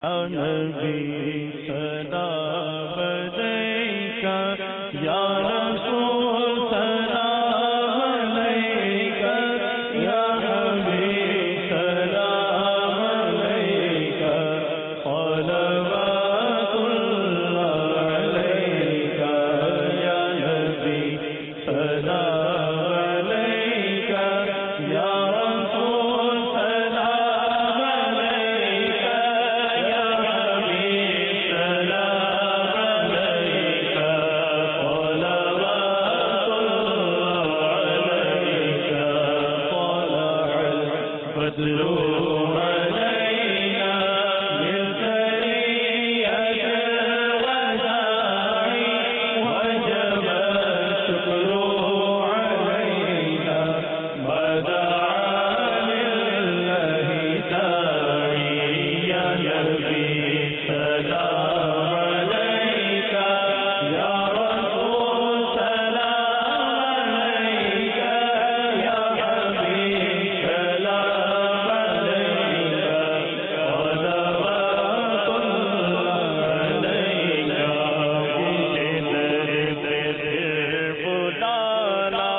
نبی سلام علیکہ یا رسول سلام علیکہ یا حبیب سلام علیکہ صلوات اللہ علیکہ یا نبی سلام علیکہ یا رسول سلام علیکہ یا حبیب سلام علیکہ صلوات اللہ علیکہ طلع البدر علينا من ثنية الوداع وجب الشكر علينا ما دعا لله داعي يا نبي سلام عليك يا رسول سلام عليك يا حبيب سلام عليك صلوات الله عليك بلالا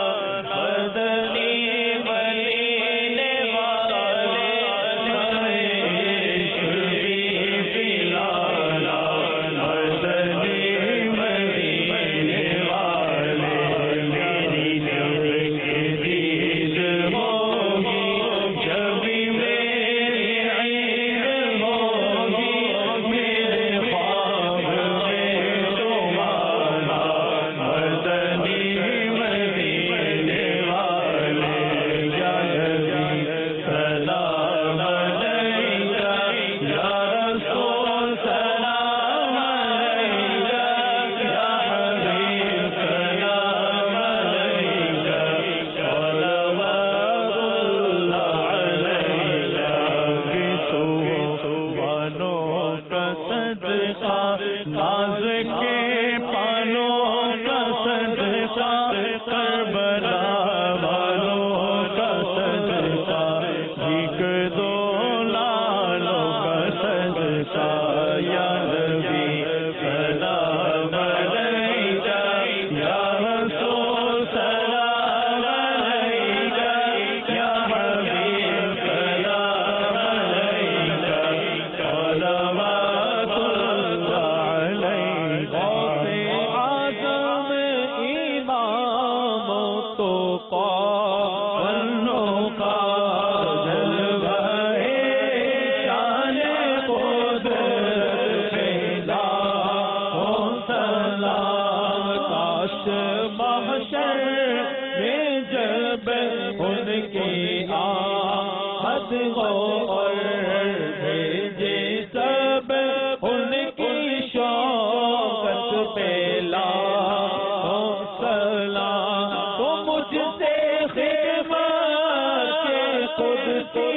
مدنی مدینے والے شریف لالا مدنی مدینے والے میری جب دید ہوگی جب میری عید ہوگی میرے خواب میں تمہارا مدنی مدینے والے یا نبی سلام علیکہ یا رسول سلام علیکہ یا حبیب سلام علیکہ صلوات اللہ علیکہ بانوں کا صدقہ ناز کے پانوں کا صدقہ کربلا والوں کا صدقہ جھک دو لالوں کا صدقہ یا نبی سلام علیکہ یا رسول سلام علیکہ یا حبیب سلام علیکہ صلوات اللہ علیکہ آدم امام تو کا جلوہ شان خود پیدا ہو سلام کاش محشر میں جب ان کی آمد ہو اور بھیجے سب ان کی شوقت پہ لا ہو سلام تو مجھ سے خدمت کے قدسی